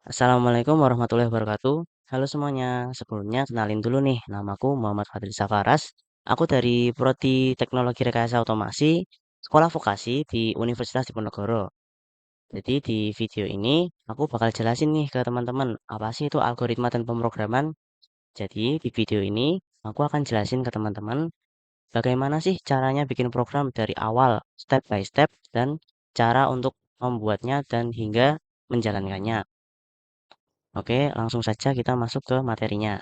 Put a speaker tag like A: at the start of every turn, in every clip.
A: Assalamualaikum warahmatullahi wabarakatuh. Halo semuanya, sebelumnya kenalin dulu nih, namaku Muhammad Fadri Safaras. Aku dari Prodi Teknologi Rekayasa Otomasi, Sekolah Vokasi di Universitas Diponegoro. Jadi di video ini aku bakal jelasin nih ke teman-teman apa sih itu algoritma dan pemrograman. Jadi di video ini aku akan jelasin ke teman-teman bagaimana sih caranya bikin program dari awal, step by step, dan cara untuk membuatnya dan hingga menjalankannya. Oke, langsung saja kita masuk ke materinya.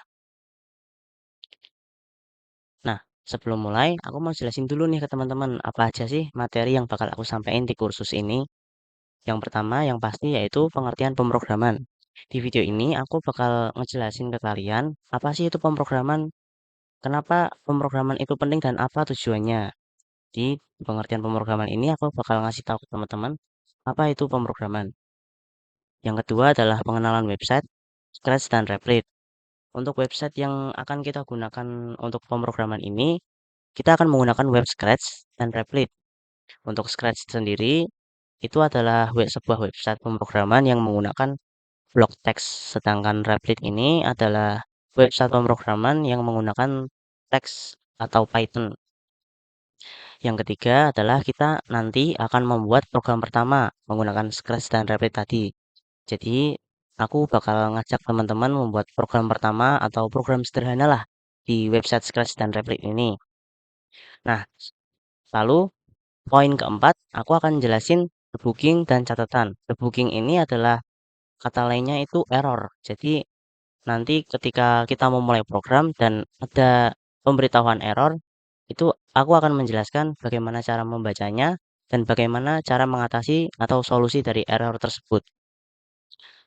A: Nah, sebelum mulai, aku mau jelasin dulu nih ke teman-teman, apa aja sih materi yang bakal aku sampaikan di kursus ini. Yang pertama, yang pasti yaitu pengertian pemrograman. Di video ini, aku bakal ngejelasin ke kalian, apa sih itu pemrograman, kenapa pemrograman itu penting dan apa tujuannya. Di pengertian pemrograman ini, aku bakal ngasih tahu ke teman-teman, apa itu pemrograman. Yang kedua adalah pengenalan website, Scratch, dan Replit. Untuk website yang akan kita gunakan untuk pemrograman ini, kita akan menggunakan web Scratch dan Replit. Untuk Scratch sendiri, itu adalah sebuah website pemrograman yang menggunakan blok teks. Sedangkan Replit ini adalah website pemrograman yang menggunakan teks atau Python. Yang ketiga adalah kita nanti akan membuat program pertama menggunakan Scratch dan Replit tadi. Jadi, aku bakal ngajak teman-teman membuat program pertama atau program sederhana lah di website Scratch dan Replit ini. Nah, lalu poin keempat, aku akan jelasin debugging dan catatan. Debugging ini adalah kata lainnya itu error. Jadi, nanti ketika kita memulai program dan ada pemberitahuan error, itu aku akan menjelaskan bagaimana cara membacanya dan bagaimana cara mengatasi atau solusi dari error tersebut.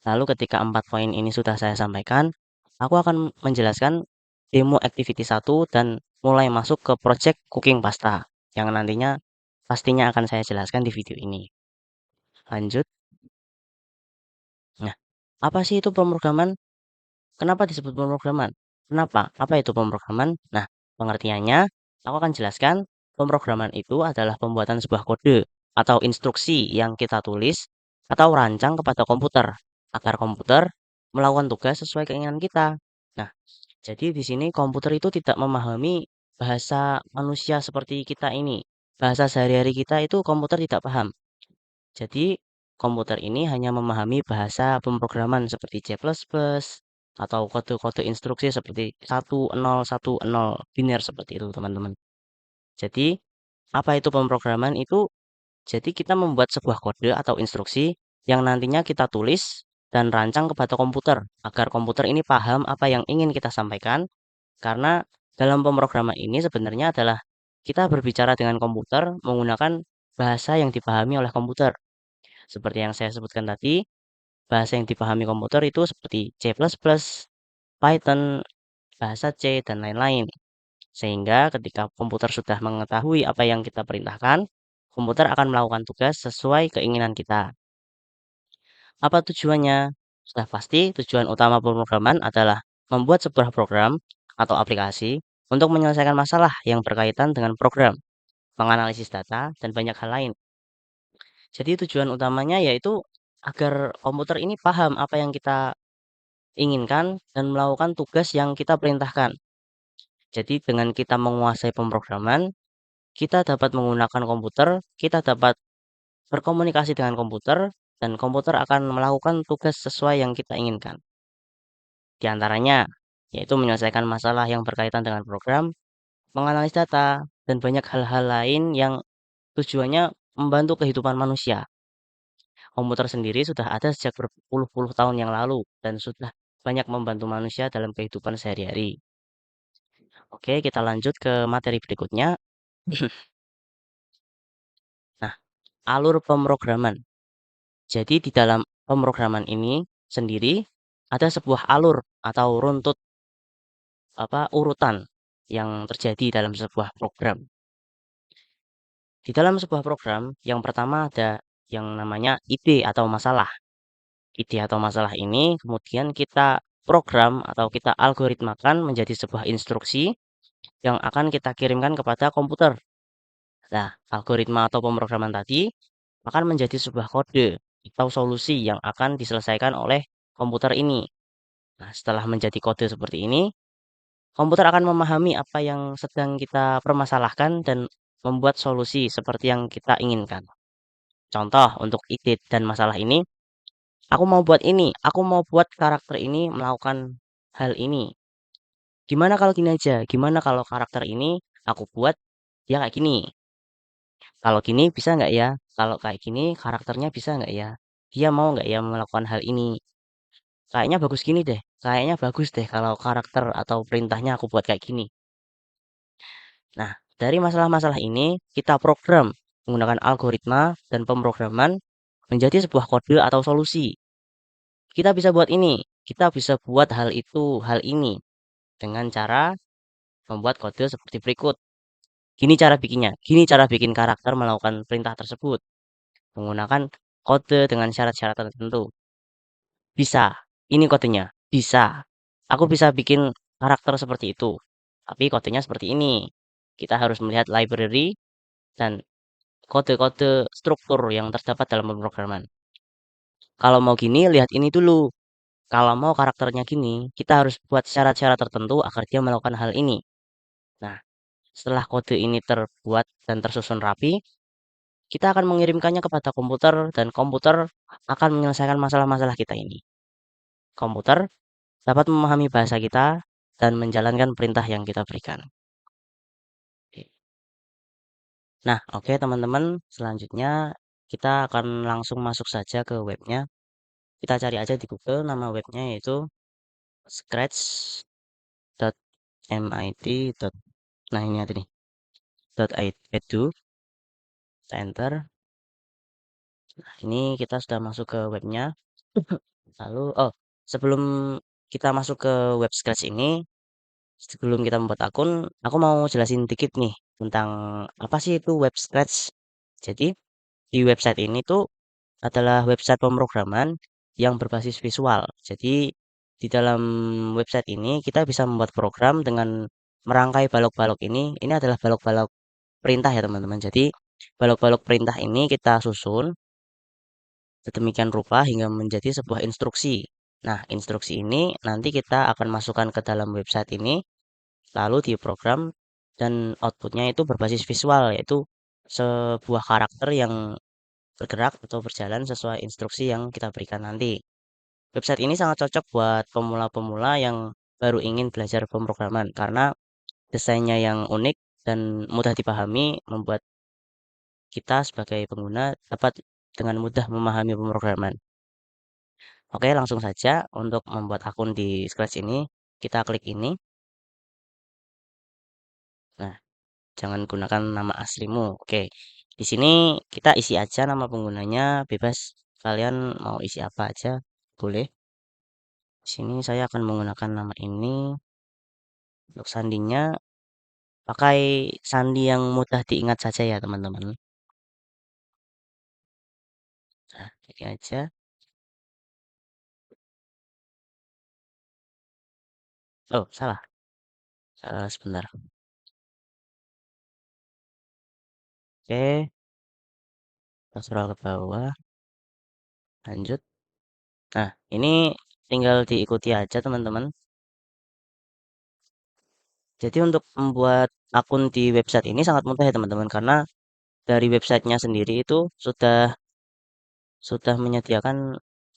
A: Lalu ketika 4 poin ini sudah saya sampaikan, aku akan menjelaskan demo activity 1 dan mulai masuk ke project cooking pasta yang nantinya pastinya akan saya jelaskan di video ini. Lanjut. Nah, apa sih itu pemrograman? Kenapa disebut pemrograman? Kenapa? Apa itu pemrograman? Nah, pengertiannya aku akan jelaskan. Pemrograman itu adalah pembuatan sebuah kode atau instruksi yang kita tulis atau rancang kepada komputer agar komputer melakukan tugas sesuai keinginan kita. Nah, jadi di sini komputer itu tidak memahami bahasa manusia seperti kita ini. Bahasa sehari-hari kita itu komputer tidak paham. Jadi, komputer ini hanya memahami bahasa pemrograman seperti C++ atau kode-kode instruksi seperti 1010 biner seperti itu, teman-teman. Jadi, apa itu pemrograman? Itu jadi kita membuat sebuah kode atau instruksi yang nantinya kita tulis dan rancang kepada komputer agar komputer ini paham apa yang ingin kita sampaikan. Karena dalam pemrograman ini sebenarnya adalah kita berbicara dengan komputer menggunakan bahasa yang dipahami oleh komputer. Seperti yang saya sebutkan tadi, bahasa yang dipahami komputer itu seperti C++, Python, bahasa C, dan lain-lain. Sehingga ketika komputer sudah mengetahui apa yang kita perintahkan, komputer akan melakukan tugas sesuai keinginan kita. Apa tujuannya? Sudah pasti tujuan utama pemrograman adalah membuat sebuah program atau aplikasi untuk menyelesaikan masalah yang berkaitan dengan program, menganalisis data, dan banyak hal lain. Jadi tujuan utamanya yaitu agar komputer ini paham apa yang kita inginkan dan melakukan tugas yang kita perintahkan. Jadi dengan kita menguasai pemrograman, kita dapat menggunakan komputer, kita dapat berkomunikasi dengan komputer, dan komputer akan melakukan tugas sesuai yang kita inginkan. Di antaranya, yaitu menyelesaikan masalah yang berkaitan dengan program, menganalisis data, dan banyak hal-hal lain yang tujuannya membantu kehidupan manusia. Komputer sendiri sudah ada sejak berpuluh-puluh tahun yang lalu dan sudah banyak membantu manusia dalam kehidupan sehari-hari. Oke, kita lanjut ke materi berikutnya. Nah, alur pemrograman. Jadi di dalam pemrograman ini sendiri ada sebuah alur atau runtut urutan yang terjadi dalam sebuah program. Di dalam sebuah program, yang pertama ada yang namanya ide atau masalah. Ide atau masalah ini kemudian kita program atau kita algoritmakan menjadi sebuah instruksi yang akan kita kirimkan kepada komputer. Nah, algoritma atau pemrograman tadi akan menjadi sebuah kode atau solusi yang akan diselesaikan oleh komputer ini. Nah, setelah menjadi kode seperti ini, komputer akan memahami apa yang sedang kita permasalahkan dan membuat solusi seperti yang kita inginkan. Contoh untuk ide dan masalah ini, aku mau buat ini, aku mau buat karakter ini melakukan hal ini. Gimana kalau gini aja? Gimana kalau karakter ini aku buat dia kayak gini? Kalau gini bisa nggak ya? Kalau kayak gini karakternya bisa nggak ya? Dia mau nggak ya melakukan hal ini? Kayaknya bagus gini deh. Kayaknya bagus deh kalau karakter atau perintahnya aku buat kayak gini. Nah, dari masalah-masalah ini kita program menggunakan algoritma dan pemrograman menjadi sebuah kode atau solusi. Kita bisa buat ini, kita bisa buat hal itu, hal ini dengan cara membuat kode seperti berikut. Gini cara bikinnya, gini cara bikin karakter melakukan perintah tersebut menggunakan kode dengan syarat-syarat tertentu. Bisa, ini kodenya, bisa. Aku bisa bikin karakter seperti itu, tapi kodenya seperti ini. Kita harus melihat library dan kode-kode struktur yang terdapat dalam pemrograman. Kalau mau gini, lihat ini dulu. Kalau mau karakternya gini, kita harus buat syarat-syarat tertentu agar dia melakukan hal ini. Nah, setelah kode ini terbuat dan tersusun rapi, kita akan mengirimkannya kepada komputer dan komputer akan menyelesaikan masalah-masalah kita ini. Komputer dapat memahami bahasa kita dan menjalankan perintah yang kita berikan. Nah, oke teman-teman, selanjutnya kita akan langsung masuk saja ke webnya. Kita cari aja di Google, nama webnya yaitu scratch.mit. Nah, ini ada nih, .edu, kita enter. Nah, ini kita sudah masuk ke webnya. Lalu, sebelum kita masuk ke web Scratch ini, sebelum kita membuat akun, aku mau jelasin dikit nih tentang apa sih itu web Scratch. Jadi, di website ini tuh adalah website pemrograman yang berbasis visual. Jadi, di dalam website ini kita bisa membuat program dengan merangkai balok-balok ini. Ini adalah balok-balok perintah ya teman-teman. Jadi, balok-balok perintah ini kita susun sedemikian rupa hingga menjadi sebuah instruksi. Nah, instruksi ini nanti kita akan masukkan ke dalam website ini, lalu diprogram dan outputnya itu berbasis visual, yaitu sebuah karakter yang bergerak atau berjalan sesuai instruksi yang kita berikan nanti. Website ini sangat cocok buat pemula-pemula yang baru ingin belajar pemrograman karena desainnya yang unik dan mudah dipahami membuat kita sebagai pengguna dapat dengan mudah memahami pemrograman. Oke, langsung saja untuk membuat akun di Scratch ini, kita klik ini. Nah, jangan gunakan nama aslimu. Oke, di sini kita isi aja nama penggunanya, bebas kalian mau isi apa aja, boleh. Di sini saya akan menggunakan nama ini. Untuk sandinya, pakai sandi yang mudah diingat saja ya, teman-teman. Nah, ini aja. Oh, salah. Salah sebentar. Oke, kita scroll ke bawah, lanjut. Nah, ini tinggal diikuti aja, teman-teman. Jadi untuk membuat akun di website ini sangat mudah ya teman-teman karena dari websitenya sendiri itu sudah menyediakan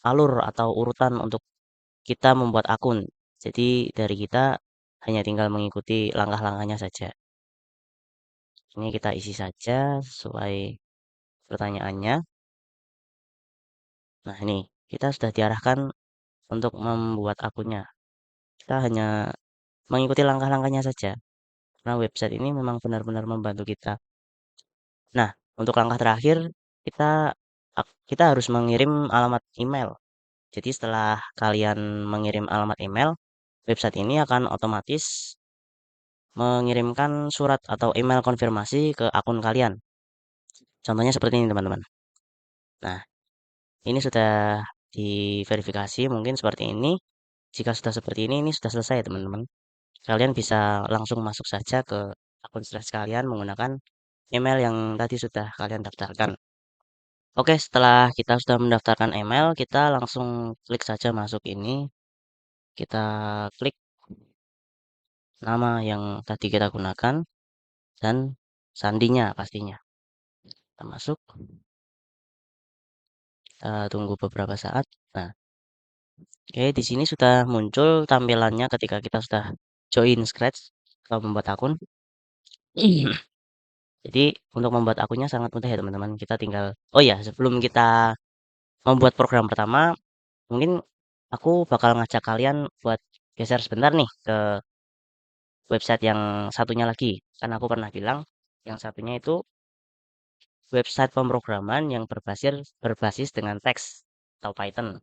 A: alur atau urutan untuk kita membuat akun. Jadi dari kita hanya tinggal mengikuti langkah-langkahnya saja. Ini kita isi saja sesuai pertanyaannya. Nah ini kita sudah diarahkan untuk membuat akunnya. Kita hanya mengikuti langkah-langkahnya saja. Karena website ini memang benar-benar membantu kita. Nah, untuk langkah terakhir kita kita harus mengirim alamat email. Jadi setelah kalian mengirim alamat email, website ini akan otomatis mengirimkan surat atau email konfirmasi ke akun kalian. Contohnya seperti ini teman-teman. Nah, ini sudah diverifikasi mungkin seperti ini. Jika sudah seperti ini sudah selesai ya teman-teman. Kalian bisa langsung masuk saja ke akun Scratch kalian menggunakan email yang tadi sudah kalian daftarkan. Oke, setelah kita sudah mendaftarkan email, kita langsung klik saja masuk ini. Kita klik nama yang tadi kita gunakan dan sandinya pastinya. Kita masuk, kita tunggu beberapa saat. Nah, oke, di sini sudah muncul tampilannya ketika kita sudah join Scratch atau membuat akun. Jadi untuk membuat akunnya sangat mudah ya teman-teman. Kita tinggal, oh ya, sebelum kita membuat program pertama, mungkin aku bakal ngajak kalian buat geser sebentar nih ke website yang satunya lagi. Kan aku pernah bilang yang satunya itu website pemrograman yang berbasis dengan teks atau Python.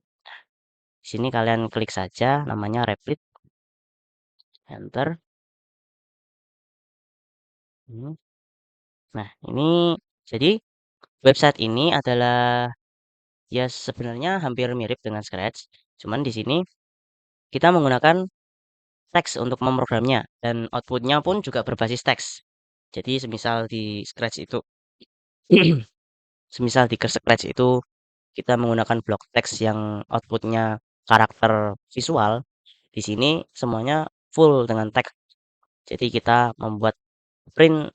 A: Di sini kalian klik saja namanya Replit, enter. Hmm. Nah, ini jadi website ini adalah ya sebenarnya hampir mirip dengan Scratch, cuman di sini kita menggunakan teks untuk memprogramnya dan outputnya pun juga berbasis teks. Jadi semisal di Scratch itu, semisal di Scratch itu kita menggunakan blok teks yang outputnya karakter visual, di sini semuanya full dengan teks. Jadi kita membuat print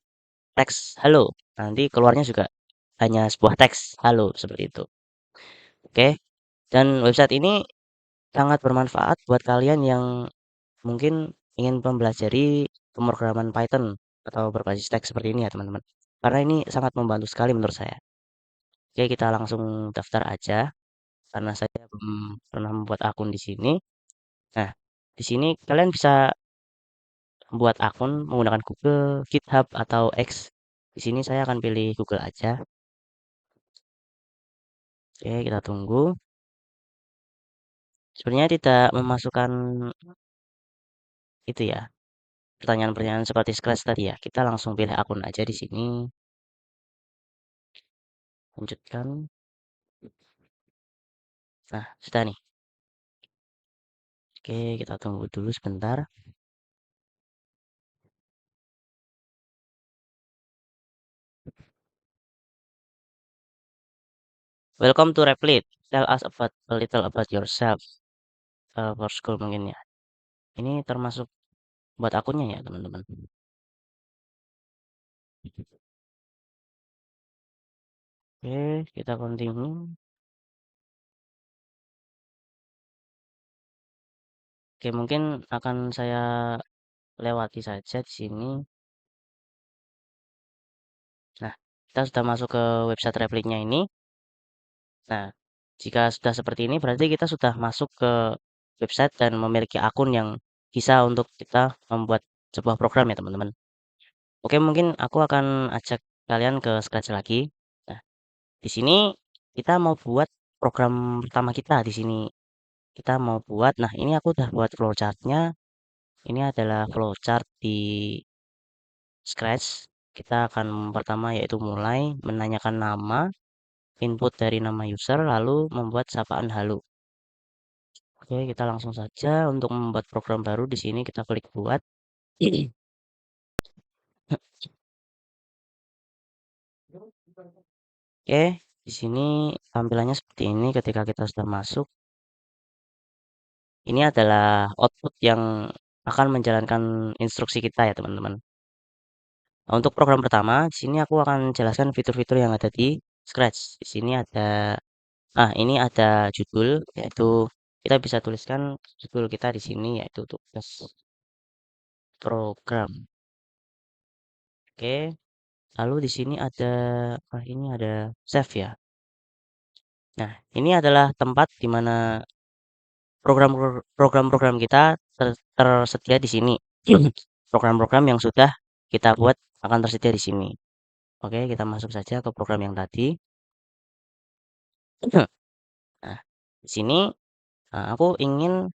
A: teks halo, nanti keluarnya juga hanya sebuah teks halo seperti itu. Oke, dan website ini sangat bermanfaat buat kalian yang mungkin ingin mempelajari pemrograman Python atau berbasis teks seperti ini ya teman-teman. Karena ini sangat membantu sekali menurut saya. Oke, kita langsung daftar aja karena saya belum pernah membuat akun di sini. Nah, di sini kalian bisa membuat akun menggunakan Google, GitHub atau X. Di sini saya akan pilih Google aja. Oke, kita tunggu. Sebenarnya tidak memasukkan itu ya, pertanyaan-pertanyaan seperti Scratch tadi ya. Kita langsung pilih akun aja di sini. Lanjutkan. Nah, sudah nih. Oke, kita tunggu dulu sebentar. Welcome to Replit. Tell us about a little about yourself. For school mungkin ya. Ini termasuk buat akunnya ya, teman-teman. Oke, kita continue. Oke, mungkin akan saya lewati saja di sini. Nah, kita sudah masuk ke website Replitnya ini. Nah, jika sudah seperti ini berarti kita sudah masuk ke website dan memiliki akun yang bisa untuk kita membuat sebuah program ya, teman-teman. Oke, mungkin aku akan ajak kalian ke Scratch lagi. Nah, di sini kita mau buat program pertama kita di sini. Kita mau buat, nah ini aku udah buat flowchartnya. Ini adalah flowchart di Scratch. Kita akan pertama yaitu mulai menanyakan nama, input dari nama user, lalu membuat sapaan halo. Oke, kita langsung saja untuk membuat program baru di sini kita klik buat. Oke, di sini tampilannya seperti ini ketika kita sudah masuk. Ini adalah output yang akan menjalankan instruksi kita ya, teman-teman. Nah, untuk program pertama, di sini aku akan jelaskan fitur-fitur yang ada di Scratch. Di sini ada, ini ada judul, yaitu kita bisa tuliskan judul kita di sini, yaitu tugas program. Oke, lalu di sini ada, ini ada save ya. Nah, ini adalah tempat di mana program-program kita tersedia di sini. Program-program yang sudah kita buat akan tersedia di sini. Oke, kita masuk saja ke program yang tadi. Nah, di sini aku ingin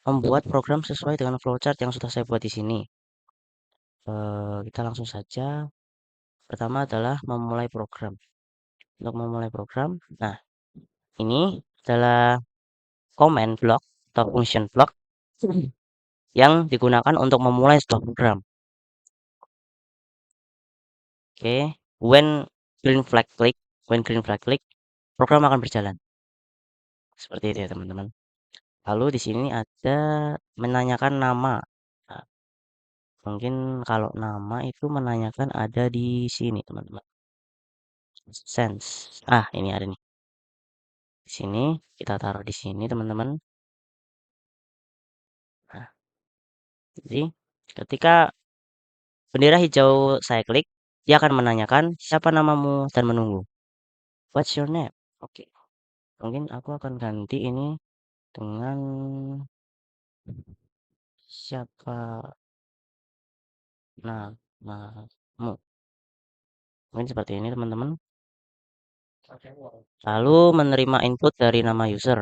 A: membuat program sesuai dengan flowchart yang sudah saya buat di sini. Kita langsung saja. Pertama adalah memulai program. Untuk memulai program, nah ini adalah command block atau function block yang digunakan untuk memulai sebuah program. Oke, when green flag click, program akan berjalan. Seperti itu ya, teman-teman. Lalu di sini ada menanyakan nama. Nah, mungkin kalau nama itu menanyakan ada di sini, teman-teman. Sense. Ah, ini ada nih. Di sini kita taruh di sini, teman-teman. Nah, jadi ketika bendera hijau saya klik, dia akan menanyakan siapa namamu dan menunggu. What's your name? Oke. Mungkin aku akan ganti ini dengan siapa namamu. Mungkin seperti ini, teman-teman. Lalu menerima input dari nama user.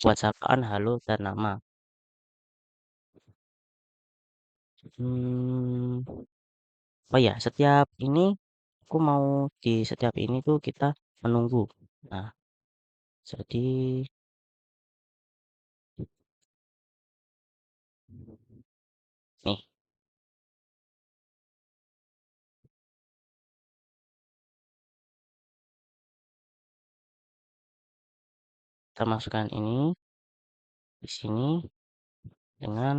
A: Buat sapaan, halo, dan nama. Hmm, oh ya, setiap ini aku mau di setiap ini tuh kita menunggu. Nah, jadi nih kita masukkan ini di sini dengan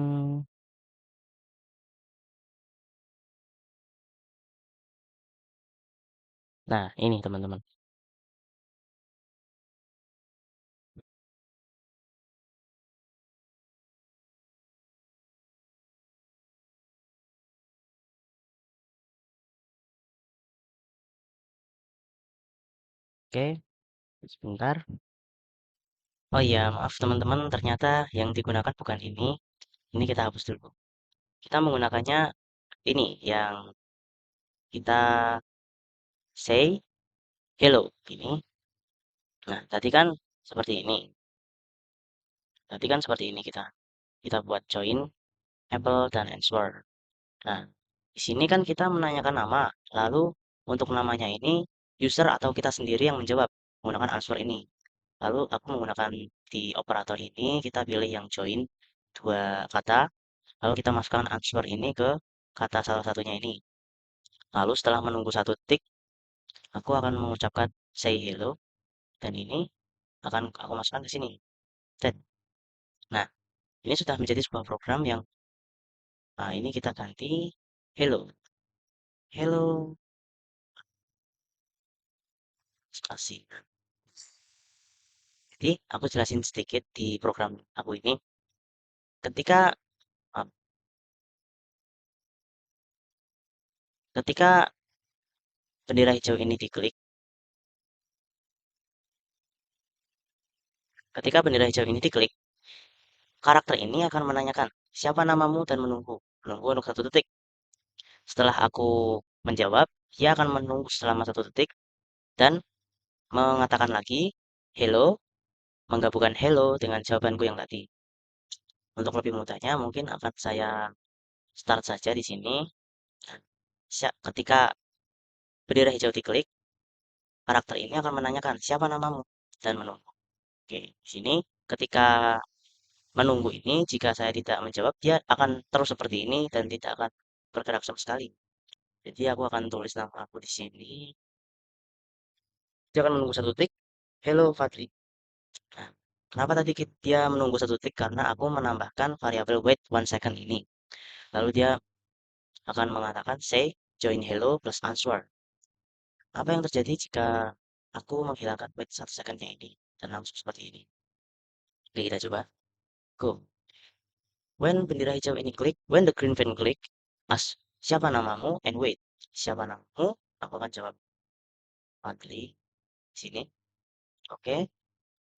A: nah ini teman-teman. Oke, sebentar. Oh iya, maaf teman-teman, ternyata yang digunakan bukan ini. Ini kita hapus dulu. Kita menggunakannya ini yang kita say hello ini. Nah, tadi kan seperti ini. Tadi kan seperti ini kita buat join Apple dan answer. Nah, di sini kan kita menanyakan nama. Lalu untuk namanya ini user atau kita sendiri yang menjawab menggunakan answer ini. Lalu aku menggunakan di operator ini kita pilih yang join dua kata. Lalu kita masukkan answer ini ke kata salah satunya ini. Lalu setelah menunggu satu detik, aku akan mengucapkan say hello dan ini akan aku masukkan ke sini. Set. Nah, ini sudah menjadi sebuah program yang ini kita ganti hello. Hello, spasi. Jadi, aku jelasin sedikit di program aku ini. Ketika uh, ketika bendera hijau ini diklik, ketika bendera hijau ini diklik, karakter ini akan menanyakan siapa namamu dan menunggu. Menunggu untuk satu detik. Setelah aku menjawab, dia akan menunggu selama satu detik dan mengatakan lagi hello, menggabungkan hello dengan jawabanku yang tadi. Untuk lebih mudahnya, mungkin akan saya start saja di sini. Ketika bendera hijau diklik, karakter ini akan menanyakan siapa namamu dan menunggu. Oke, di sini ketika menunggu ini, jika saya tidak menjawab, dia akan terus seperti ini dan tidak akan bergerak sama sekali. Jadi aku akan tulis nama aku di sini. Dia akan menunggu satu detik. Hello Fadli. Nah, kenapa tadi dia menunggu satu detik? Karena aku menambahkan variabel wait 1 second ini. Lalu dia akan mengatakan say join hello plus answer. Apa yang terjadi jika aku menghilangkan wait 1 secondnya ini dan langsung seperti ini? Oke, kita coba. Go. When bendera hijau ini klik, when the green fan klik, ask siapa namamu and wait. Siapa namamu? Aku akan jawab Fadli di sini. Oke.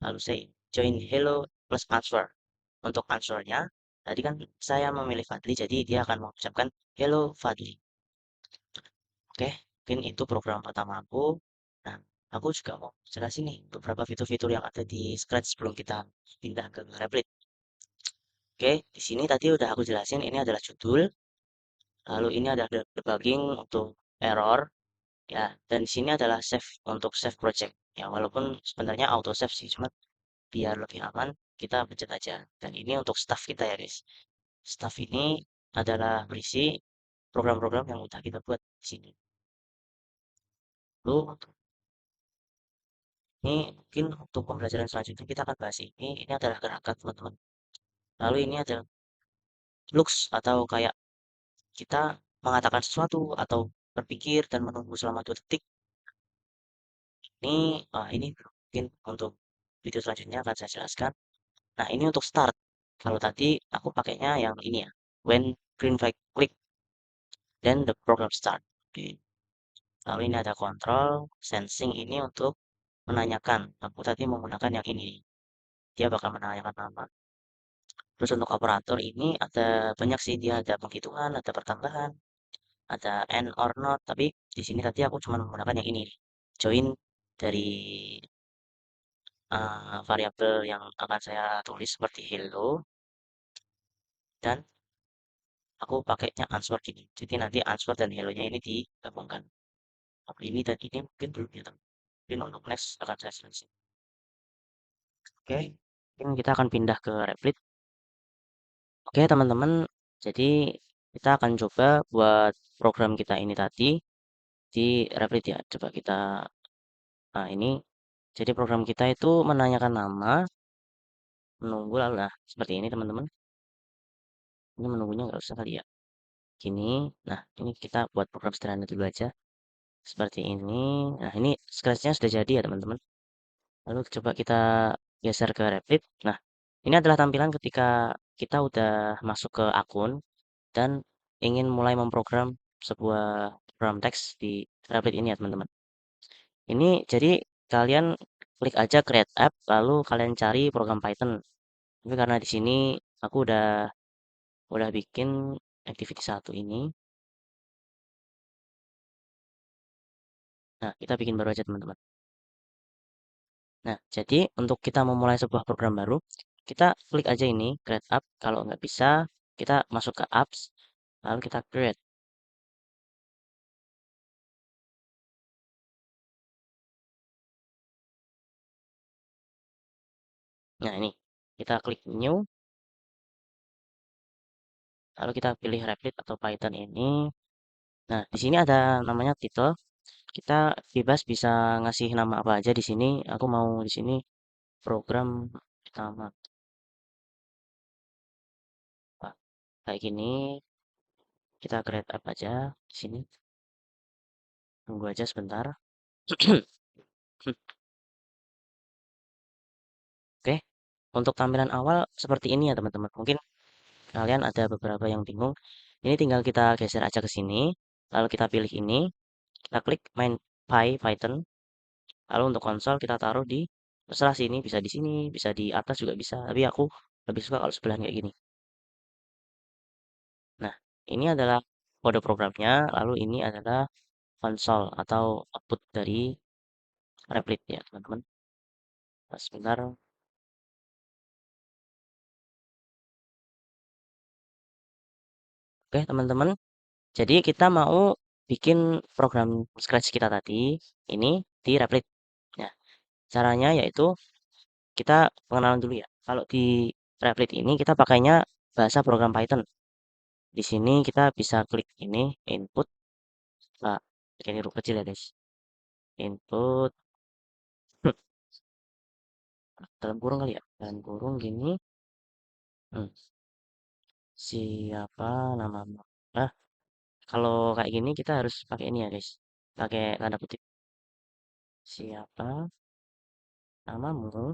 A: Lalu say join hello plus answer. Untuk answernya, tadi kan saya memilih Fadli, jadi dia akan mengucapkan hello Fadli. Oke, mungkin itu program pertama aku. Nah, aku juga mau jelasin nih beberapa fitur-fitur yang ada di Scratch sebelum kita pindah ke Replit. Oke, di sini tadi udah aku jelasin ini adalah judul, lalu ini adalah debugging untuk error, ya, dan di sini adalah save untuk save project. Ya, walaupun sebenarnya auto save sih, cuma biar lebih aman kita pencet aja. Dan ini untuk staff kita ya guys. Staff ini adalah berisi program-program yang udah kita buat di sini. Lalu Ini mungkin untuk pembelajaran selanjutnya kita akan bahas ini. Ini adalah gerakan teman-teman. Lalu ini adalah looks atau kayak kita mengatakan sesuatu atau berpikir dan menunggu selama 2 detik. Ini mungkin untuk video selanjutnya akan saya jelaskan. Nah, ini untuk start. Kalau tadi aku pakainya yang ini ya. When green flag click, then the program start. Oke. Lalu ini ada control, sensing ini untuk menanyakan. Aku tadi menggunakan yang ini. Dia bakal menanyakan nama. Terus untuk operator ini ada banyak sih, dia ada penghitungan, ada pertambahan, ada and or not. Tapi di sini tadi aku cuma menggunakan yang ini. Join dari variabel yang akan saya tulis seperti hello, dan aku pakainya answer gini. Jadi nanti answer dan hello-nya ini digabungkan. Tapi ini dan ini mungkin belum ya teman. Mungkin untuk next akan saya selesai. Oke, mungkin kita akan pindah ke Replit. Oke teman-teman, jadi kita akan coba buat program kita ini tadi di Replit ya. Coba kita, nah ini, jadi program kita itu menanyakan nama, menunggu lalu, nah seperti ini teman-teman. Ini menunggunya nggak usah kali ya. Gini, nah ini kita buat program sederhana dulu aja. Seperti ini. Nah ini scratch-nya sudah jadi ya teman-teman. Lalu coba kita geser ke Replit. Nah, ini adalah tampilan ketika kita udah masuk ke akun dan ingin mulai memprogram sebuah program teks di Replit ini ya teman-teman. Ini jadi kalian klik aja create app lalu kalian cari program Python. Tapi karena di sini aku udah bikin activity 1 ini. Nah, kita bikin baru aja teman-teman. Nah, jadi untuk kita memulai sebuah program baru, kita klik aja ini create app. Kalau nggak bisa, kita masuk ke apps, lalu kita create. Nah, ini kita klik new, lalu kita pilih Replit atau Python ini. Nah, di sini ada namanya title. Kita bebas bisa ngasih nama apa aja di sini. Aku mau di sini program pertama. Pak. Kayak gini, kita create app aja di sini. Tunggu aja sebentar. Oke, untuk tampilan awal seperti ini ya teman-teman. Mungkin kalian ada beberapa yang bingung. Ini tinggal kita geser aja ke sini, lalu kita pilih ini, kita klik main Python, lalu untuk konsol kita taruh di terserah sini, bisa di sini, bisa di atas juga bisa. Tapi aku lebih suka kalau sebelahan kayak gini. Nah, ini adalah kode programnya, lalu ini adalah konsol atau output dari Replit ya teman-teman. Nah, sebentar. Oke teman-teman, jadi kita mau bikin program scratch kita tadi ini di Replit. Nah, caranya yaitu kita pengenalan dulu ya. Kalau di Replit ini kita pakainya bahasa program Python. Di sini kita bisa klik ini input. Nah, ini huruf kecil ya guys. Input dalam kurung kali ya. Dalam kurung gini. Hmm, siapa namamu? Nah, kalau kayak gini kita harus pakai ini ya guys. Pakai tanda kutip. Siapa namamu?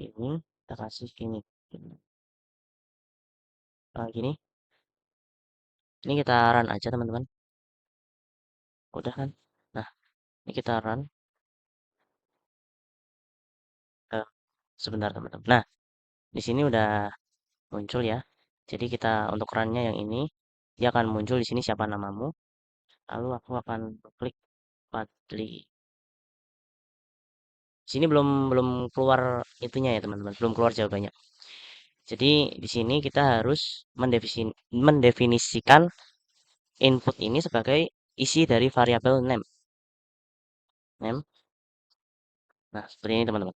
A: Ini kita kasih gini. Gini. Ini kita run aja teman-teman. Udah kan? Nah, ini kita run. Eh, sebentar teman-teman. Nah, di sini udah muncul ya. Jadi kita untuk run-nya yang ini, dia akan muncul di sini siapa namamu. Lalu aku akan klik Fadli. Sini belum belum keluar itunya ya teman-teman, belum keluar jawabannya. Jadi di sini kita harus mendefinisikan input ini sebagai isi dari variabel name. Name. Nah, seperti ini teman-teman.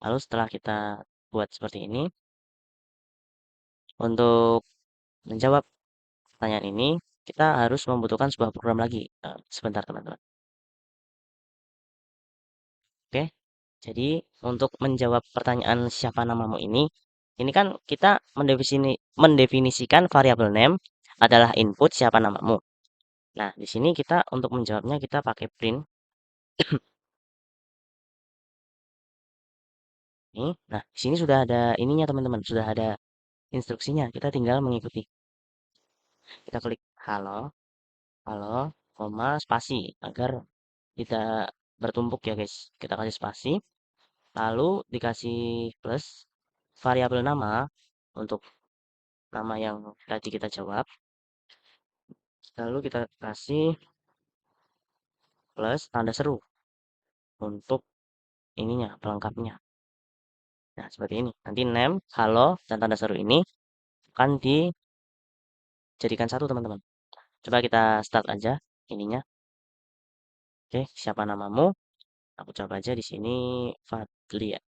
A: Lalu setelah kita buat seperti ini, untuk menjawab pertanyaan ini, kita harus membutuhkan sebuah program lagi. Sebentar teman-teman. Jadi untuk menjawab pertanyaan siapa namamu ini kan kita mendefinisikan variabel name adalah input siapa namamu. Nah, di sini kita untuk menjawabnya kita pakai print ini. Nah, di sini sudah ada ininya teman-teman, sudah ada instruksinya. Kita tinggal mengikuti. Kita klik halo, halo, koma, spasi agar tidak bertumpuk ya guys. Kita kasih spasi, lalu dikasih plus variabel nama untuk nama yang tadi kita jawab. Lalu kita kasih plus tanda seru untuk ininya, pelengkapnya. Nah, seperti ini. Nanti name, halo, dan tanda seru ini akan dijadikan satu teman-teman. Coba kita start aja ininya. Oke, siapa namamu? Aku coba aja di sini Fadli ya.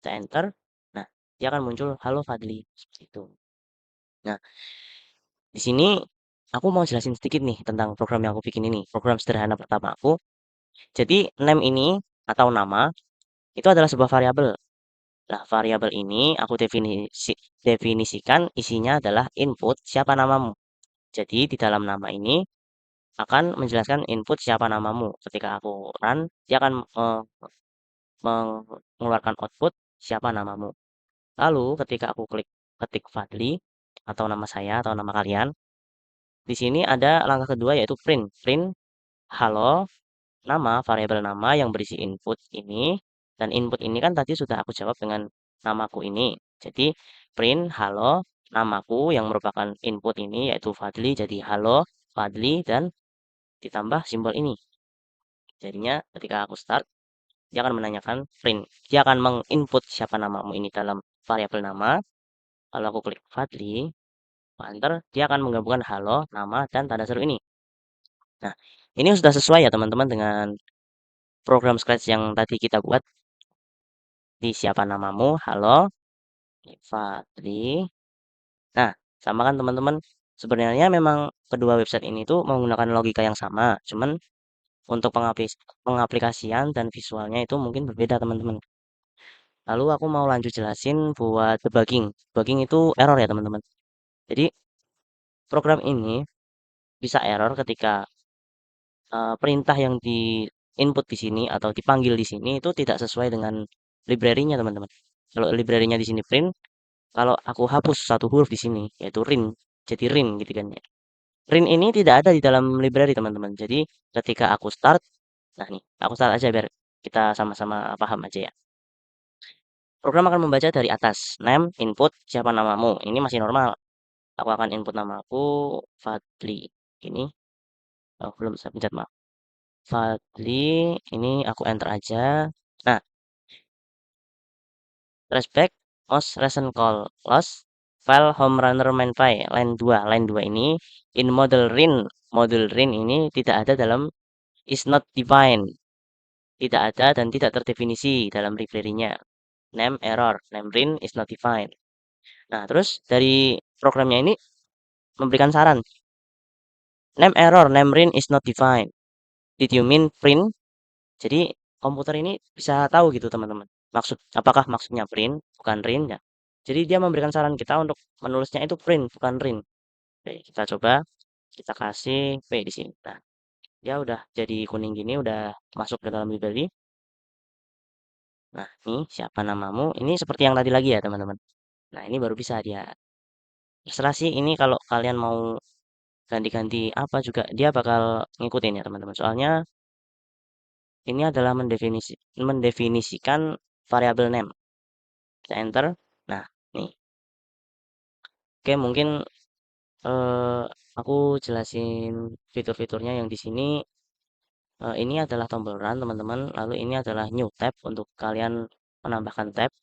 A: Kita enter. Nah, dia akan muncul halo Fadli seperti itu. Nah, di sini aku mau jelasin sedikit nih tentang program yang aku bikin ini. Program sederhana pertama aku. Jadi name ini atau nama itu adalah sebuah variabel. Nah, variabel ini aku definisikan isinya adalah input siapa namamu. Jadi di dalam nama ini akan menjelaskan input siapa namamu. Ketika aku run, dia akan mengeluarkan output siapa namamu. Lalu ketika aku klik ketik Fadli atau nama saya atau nama kalian, di sini ada langkah kedua yaitu print. Print halo nama variabel nama yang berisi input ini dan input ini kan tadi sudah aku jawab dengan namaku ini. Jadi print halo namaku yang merupakan input ini yaitu Fadli jadi halo Fadli dan ditambah simbol ini. Jadinya ketika aku start dia akan menanyakan print. Dia akan menginput siapa namamu ini dalam variabel nama. Kalau aku klik Fadli, enter, dia akan menggabungkan halo, nama, dan tanda seru ini. Nah, ini sudah sesuai ya teman-teman dengan program Scratch yang tadi kita buat di siapa namamu, halo, Fadli. Nah, sama kan teman-teman? Sebenarnya memang kedua website ini tuh menggunakan logika yang sama, cuman untuk pengaplikasian dan visualnya itu mungkin berbeda teman-teman. Lalu aku mau lanjut jelasin buat debugging. Debugging itu error ya teman-teman. Jadi program ini bisa error ketika perintah yang di input di sini atau dipanggil di sini itu tidak sesuai dengan library-nya teman-teman. Kalau library-nya di sini print, kalau aku hapus satu huruf di sini yaitu rin, jadi rin gitu kan ya. Rin ini tidak ada di dalam library teman-teman. Jadi ketika aku start, nah nih, aku start aja biar kita sama-sama paham aja ya. Program akan membaca dari atas, name, input, siapa namamu. Ini masih normal. Aku akan input namaku Fadli. Ini belum saya pencet maaf. Fadli, ini aku enter aja. Nah, traceback most recent call loss file home runner main file line 2. Line 2 ini in model rin. Model rin ini tidak ada dalam is not defined. Tidak ada dan tidak terdefinisi dalam library-nya. Name error, name rin is not defined. Nah, terus dari programnya ini memberikan saran. Name error, name rin is not defined. Did you mean print? Jadi komputer ini bisa tahu gitu teman-teman. Apakah maksudnya print bukan rin ya. Jadi dia memberikan saran kita untuk menulisnya itu print bukan rin. Oke, kita coba kita kasih p di sini. Nah, dia udah jadi kuning gini udah masuk ke dalam library. Nah, ini siapa namamu? Ini seperti yang tadi lagi ya teman-teman. Nah, ini baru bisa dia. Terserah sih ini kalau kalian mau ganti-ganti apa juga dia bakal ngikutin ya teman-teman. Soalnya ini adalah mendefinisikan variabel name. Kita enter. Nah, nih. Oke, mungkin eh, aku jelasin fitur-fiturnya yang di sini. Ini adalah tombol run, teman-teman. Lalu ini adalah new tab untuk kalian menambahkan tab.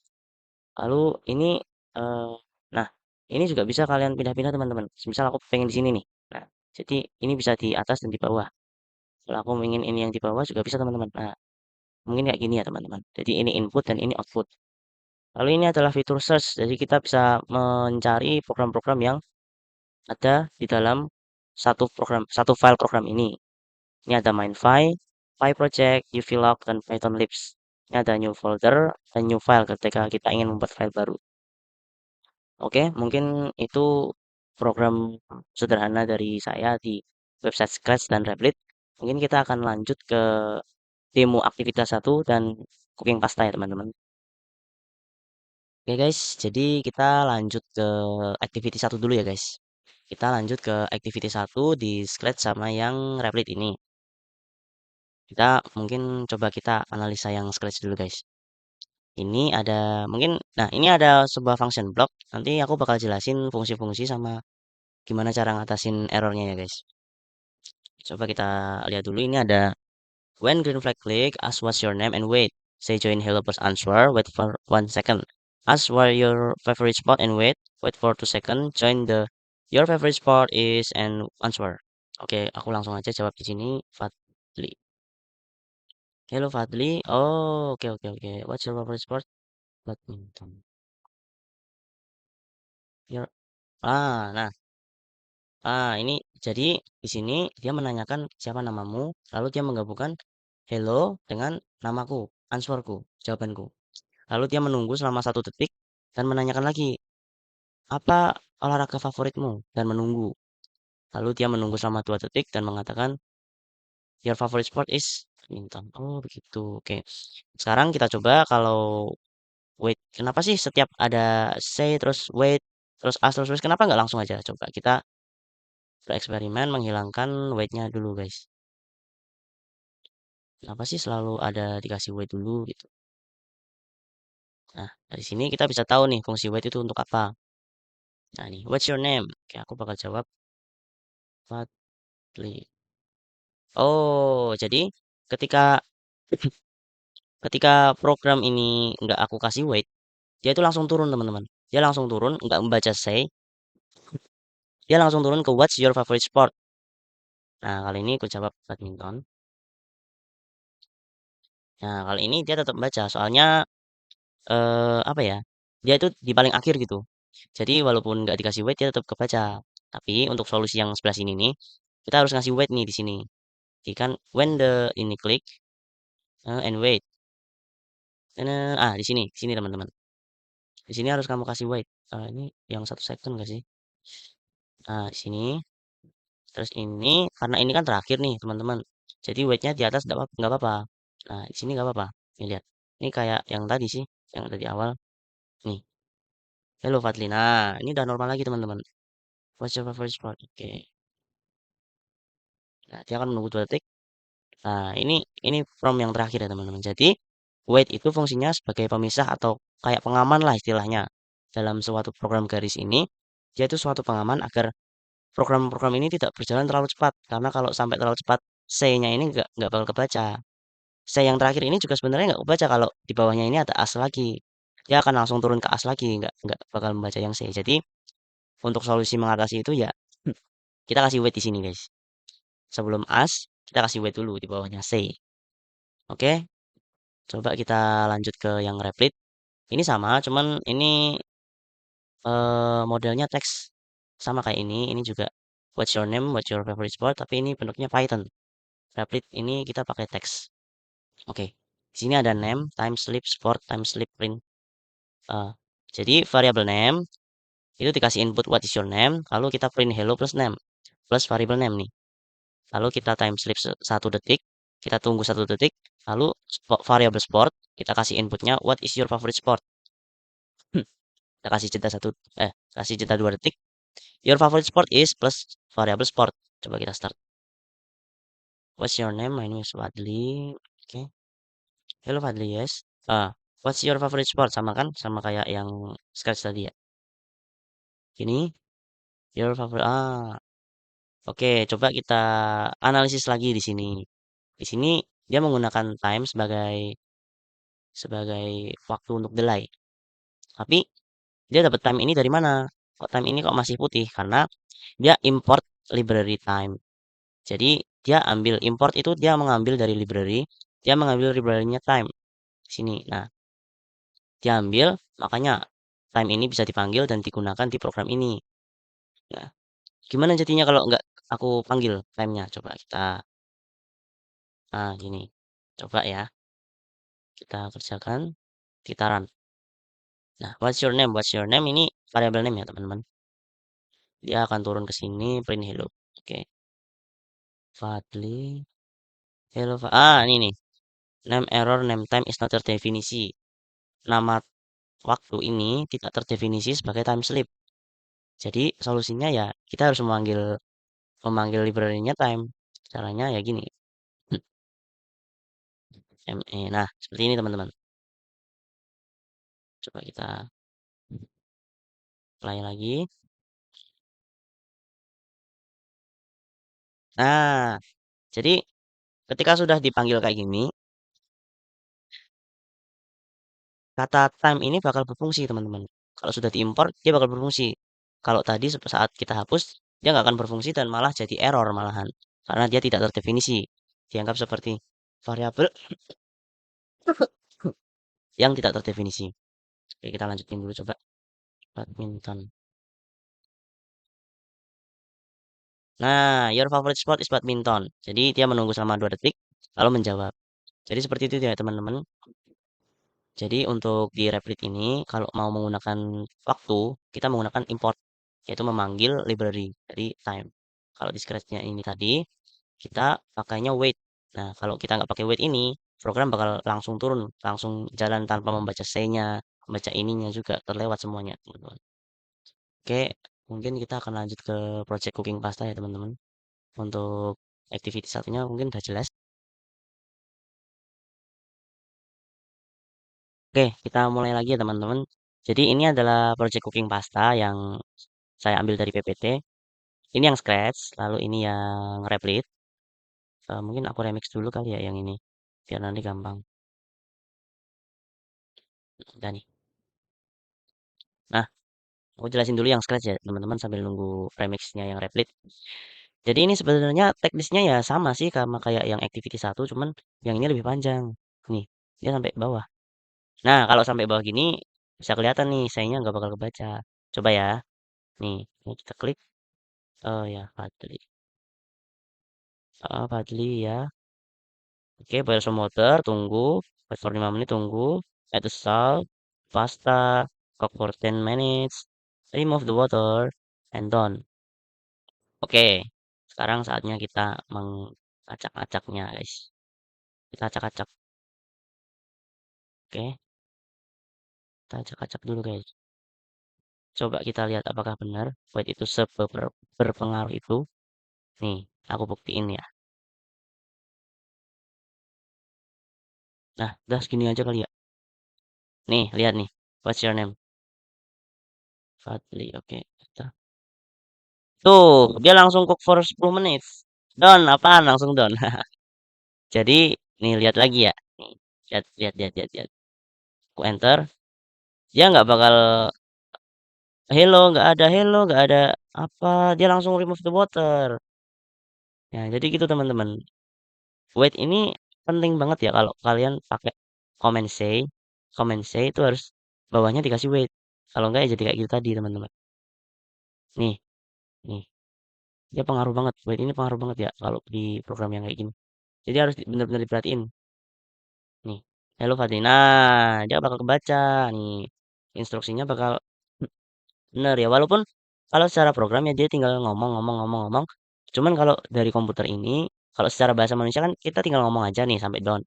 A: Lalu ini, eh, nah, ini juga bisa kalian pindah-pindah, teman-teman. Misal aku pengen di sini nih. Nah, jadi ini bisa di atas dan di bawah. Kalau aku ingin ini yang di bawah juga bisa, teman-teman. Nah, mungkin kayak gini ya, teman-teman. Jadi ini input dan ini output. Lalu ini adalah fitur search. Jadi kita bisa mencari program-program yang ada di dalam satu file program ini. Ini ada MindFi, PyProject, UVlog, dan Python Libs. Ini ada new folder dan new file ketika kita ingin membuat file baru. Oke, mungkin itu program sederhana dari saya di website Scratch dan Replit. Mungkin kita akan lanjut ke demo aktivitas satu dan cooking pasta ya teman-teman. Oke guys, jadi kita lanjut ke activity satu dulu ya guys. Kita lanjut ke activity satu di Scratch sama yang Replit ini. Kita mungkin coba kita analisa yang Scratch dulu guys. Ini ada mungkin, nah ini ada sebuah function block. Nanti aku bakal jelasin fungsi-fungsi sama gimana cara ngatasin errornya ya guys. Coba kita lihat dulu ini ada when green flag click, ask what's your name and wait. Say join hello plus answer, wait for 1 second. Ask where your favorite spot and wait for 2 seconds. Join the your favorite spot is and answer. Oke, aku langsung aja jawab di sini. Fadli. Hello Fadli. Oh, oke oke oke. What's your favorite sport? Badminton. Your nah, ini jadi di sini dia menanyakan siapa namamu, lalu dia menggabungkan hello dengan namaku, answerku, jawabanku. Lalu dia menunggu selama 1 detik dan menanyakan lagi, apa olahraga favoritmu? Dan menunggu. Lalu dia menunggu selama 2 detik dan mengatakan, your favorite sport is badminton. Oh, begitu. Oke. Sekarang kita coba kalau wait. Kenapa sih setiap ada say terus wait terus ask terus wait, kenapa nggak langsung aja? Coba kita bereksperimen menghilangkan wait-nya dulu, guys. Kenapa sih selalu ada dikasih wait dulu gitu? Nah, dari sini kita bisa tahu nih fungsi wait itu untuk apa. Nah, nih, what's your name? Oke, aku bakal jawab Fadli. Oh, jadi ketika ketika program ini nggak aku kasih wait, dia itu langsung turun, teman-teman. Dia langsung turun, nggak membaca say, dia langsung turun ke what's your favorite sport. Nah, kali ini aku jawab badminton. Nah, kali ini dia tetap baca, soalnya apa ya, dia itu di paling akhir gitu. Jadi walaupun nggak dikasih weight dia tetap kebaca. Tapi untuk solusi yang sebelah sini nih, kita harus ngasih weight nih di sini. Jadi kan when the ini klik and wait. Di sini teman-teman. Di sini harus kamu kasih weight. Ini yang 1 second nggak sih? Nah, di sini. Terus ini karena ini kan terakhir nih teman-teman. Jadi weightnya di atas nggak apa-apa. Nah, di sini nggak apa-apa. Nih lihat. Ini kayak yang tadi sih, yang tadi awal. Nih, hello Fadli. Nah, ini udah normal lagi teman-teman. What's your favorite sport? Oke. Nah, dia akan menunggu 2 detik. Nah, ini from yang terakhir ya teman-teman. Jadi, wait itu fungsinya sebagai pemisah atau kayak pengaman lah istilahnya. Dalam suatu program garis ini, dia itu suatu pengaman agar program-program ini tidak berjalan terlalu cepat. Karena kalau sampai terlalu cepat, C-nya ini nggak bakal kebaca. C yang terakhir ini juga sebenarnya nggak kebaca kalau di bawahnya ini ada as lagi. Dia akan langsung turun ke as lagi, nggak bakal membaca yang C. Jadi, untuk solusi mengatasi itu ya kita kasih wait di sini guys. Sebelum as, kita kasih wait dulu di bawahnya C. Oke, coba kita lanjut ke yang Replit. Ini sama, cuman ini modelnya teks sama kayak ini. Ini juga what's your name, what's your favorite sport, tapi ini bentuknya Python. Replit ini kita pakai teks. Oke, di sini ada name, time, sleep, sport, time, sleep, print. Eh, jadi variable name itu dikasih input what is your name, lalu kita print hello plus name plus variable name nih. Lalu kita time sleep 1 detik, kita tunggu 1 detik, lalu variable sport kita kasih inputnya what is your favorite sport. Kita kasih jeda kasih jeda 2 detik. Your favorite sport is plus variable sport. Coba kita start. What's your name? My name is Fadli. Oke. Hello Fadli, yes. What's your favorite sport? Sama kan? Sama kayak yang Scratch tadi ya. Ini your favorite. Oke. Coba kita analisis lagi di sini. Di sini dia menggunakan time sebagai sebagai waktu untuk delay. Tapi dia dapat time ini dari mana? Kok time ini kok masih putih? Karena dia import library time. Jadi dia ambil import itu dia mengambil dari library, dia mengambil library-nya time di sini. Nah, dia ambil makanya time ini bisa dipanggil dan digunakan di program ini. Nah, gimana jadinya kalau nggak aku panggil time-nya? Coba kita gini. Coba ya. Kita kerjakan, kita run. Nah, what's your name ini variabel name ya, teman-teman. Dia akan turun ke sini, print hello. Oke, Fadli, hello, ini nih. Name error, name time is not terdefinisi. Nama waktu ini tidak terdefinisi sebagai time slip. Jadi solusinya ya kita harus memanggil memanggil library-nya time. Caranya ya gini. Nah, seperti ini teman-teman. Coba kita play lagi. Nah, jadi ketika sudah dipanggil kayak gini, kata time ini bakal berfungsi teman-teman. Kalau sudah diimpor, dia bakal berfungsi. Kalau tadi saat kita hapus, dia nggak akan berfungsi dan malah jadi error malahan. Karena dia tidak terdefinisi. Dianggap seperti variabel yang tidak terdefinisi. Oke, kita lanjutin dulu coba. Badminton. Nah, your favorite sport is badminton. Jadi dia menunggu selama 2 detik, lalu menjawab. Jadi seperti itu ya teman-teman. Jadi untuk di Replit ini, kalau mau menggunakan waktu, kita menggunakan import, yaitu memanggil library dari time. Kalau di Scratch-nya ini tadi, kita pakainya wait. Nah, kalau kita nggak pakai wait ini, program bakal langsung turun, langsung jalan tanpa membaca say-nya, membaca ininya juga, terlewat semuanya, teman-teman. Oke, mungkin kita akan lanjut ke project cooking pasta ya, teman-teman. Untuk activity satunya mungkin udah jelas. Oke, kita mulai lagi ya teman-teman. Jadi ini adalah project cooking pasta yang saya ambil dari PPT. Ini yang scratch, lalu ini yang replit. Mungkin aku remix dulu kali ya yang ini, biar nanti gampang. Udah nih. Nah, aku jelasin dulu yang scratch ya teman-teman sambil nunggu remixnya yang replit. Jadi ini sebenarnya teknisnya ya sama sih sama kayak yang activity satu, cuman yang ini lebih panjang. Nih, dia sampai bawah. Nah, kalau sampai bawah gini bisa kelihatan nih, sayangnya nggak bakal kebaca. Coba ya. Nih, ini kita klik. Oh ya, Fadli. Fadli ya. Oke, boil some water, tunggu. Wait for 5 menit, tunggu. Add the salt, pasta, cook for 10 minutes. Remove the water, and done. Oke, sekarang saatnya kita mengacak-acaknya, guys. Kita acak-acak. Oke, kita acak-acak dulu, guys. Coba kita lihat apakah benar weight itu berpengaruh itu. Nih, aku buktiin ya. Nah, udah segini aja kali ya. Nih, lihat nih. What's your name? Fadli, oke. Tuh, dia langsung cook for 10 menit. Done, apaan langsung done. Jadi, nih lihat lagi ya. Nih, lihat, lihat, lihat, lihat, lihat. Aku enter, dia nggak bakal hello, nggak ada apa, dia langsung remove the water. Ya, jadi gitu teman-teman. Wait ini penting banget ya kalau kalian pakai comment say. Comment say itu harus bawahnya dikasih wait. Kalau enggak ya jadi kayak gitu tadi teman-teman. Nih, nih. Dia pengaruh banget. Wait ini pengaruh banget ya kalau di program yang kayak gini. Jadi harus benar-benar diperhatiin. Nih, hello Fadli. Nah, dia bakal kebaca nih. Instruksinya bakal bener ya. Walaupun kalau secara program ya dia tinggal ngomong, ngomong, ngomong, ngomong. Cuman kalau dari komputer ini, kalau secara bahasa manusia kan kita tinggal ngomong aja nih sampai down.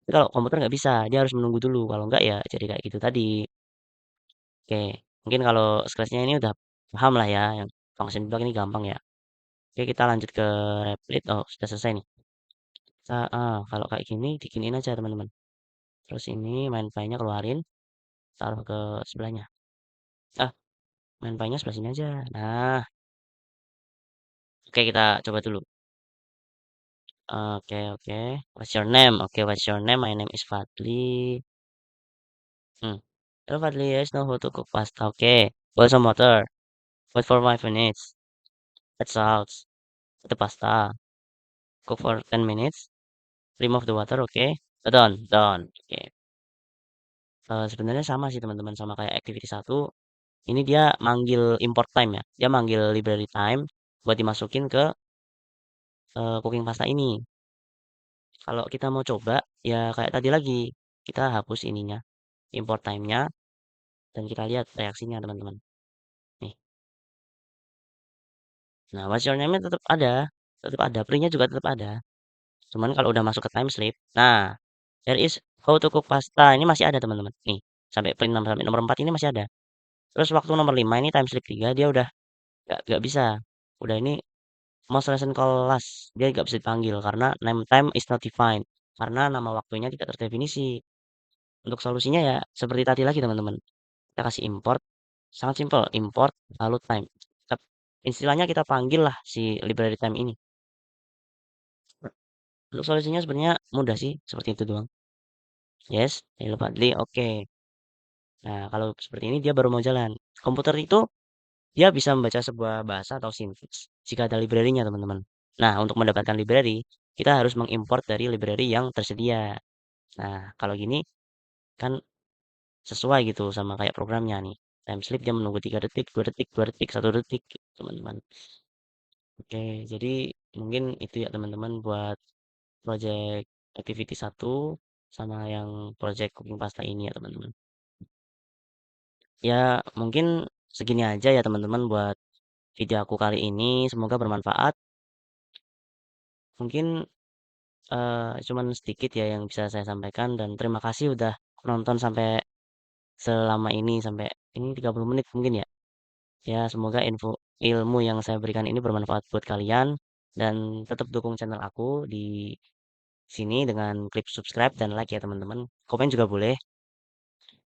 A: Tapi kalau komputer nggak bisa, dia harus menunggu dulu. Kalau nggak ya jadi kayak gitu tadi. Oke, mungkin kalau scratch-nya ini udah paham lah ya. Yang function block ini gampang ya. Oke, kita lanjut ke replit. Oh, sudah selesai nih. Kalau kayak gini, dikiniin aja teman-teman. Terus ini main file-nya keluarin, taruh ke sebelahnya. Ah, main file-nya sebelah sini aja. Nah, oke kita coba dulu. Oke, oke. What's your name? Oke, what's your name? My name is Fadli. Hmm. Hello, Fadli. I know how to cook pasta. Oke. Boil some water. Wait for 5 minutes. Add salt. The pasta. Cook for 10 minutes. Remove the water. Oke. Done. Done. Oke. Sebenarnya sama sih teman-teman sama kayak activity satu. Ini dia manggil import time ya. Dia manggil library time buat dimasukin ke cooking pasta ini. Kalau kita mau coba, ya kayak tadi lagi, kita hapus ininya, import time-nya, dan kita lihat reaksinya teman-teman. Nih. Nah, what's your name-nya tetap ada, print-nya juga tetap ada. Cuman kalau udah masuk ke time slip, nah, there is how to cook pasta ini masih ada teman-teman. Nih, sampai print 6 sampai nomor 4 ini masih ada. Terus waktu nomor 5 ini time slip 3 dia udah nggak bisa. Udah ini most recent call last, dia nggak bisa dipanggil karena name time is not defined. Karena nama waktunya tidak terdefinisi. Untuk solusinya ya seperti tadi lagi teman-teman. Kita kasih import, sangat simpel, import lalu time. Istilahnya kita panggil lah si library time ini. Untuk solusinya sebenarnya mudah sih, seperti itu doang. Yes, hello Fadli, oke. Nah, kalau seperti ini dia baru mau jalan. Komputer itu dia bisa membaca sebuah bahasa atau sintax jika ada library-nya, teman-teman. Nah, untuk mendapatkan library, kita harus mengimport dari library yang tersedia. Nah, kalau gini kan sesuai gitu sama kayak programnya nih. Time sleep dia menunggu 3 detik, 2 detik, 2 detik, 1 detik, gitu, teman-teman. Oke, jadi mungkin itu ya teman-teman buat project activity 1 sama yang project cooking pasta ini ya teman-teman. Ya, mungkin segini aja ya teman-teman buat video aku kali ini. Semoga bermanfaat. Mungkin cuman sedikit ya yang bisa saya sampaikan dan terima kasih udah nonton sampai selama ini sampai ini 30 menit mungkin ya. Ya, semoga ilmu yang saya berikan ini bermanfaat buat kalian dan tetap dukung channel aku di sini dengan klik subscribe dan like ya teman-teman. Komen juga boleh.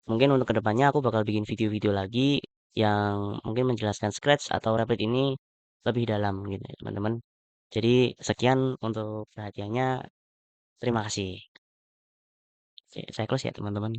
A: Mungkin untuk kedepannya aku bakal bikin video-video lagi yang mungkin menjelaskan Scratch atau Replit ini lebih dalam gitu ya teman-teman. Jadi sekian untuk perhatiannya. Terima kasih. Oke, saya close ya teman-teman.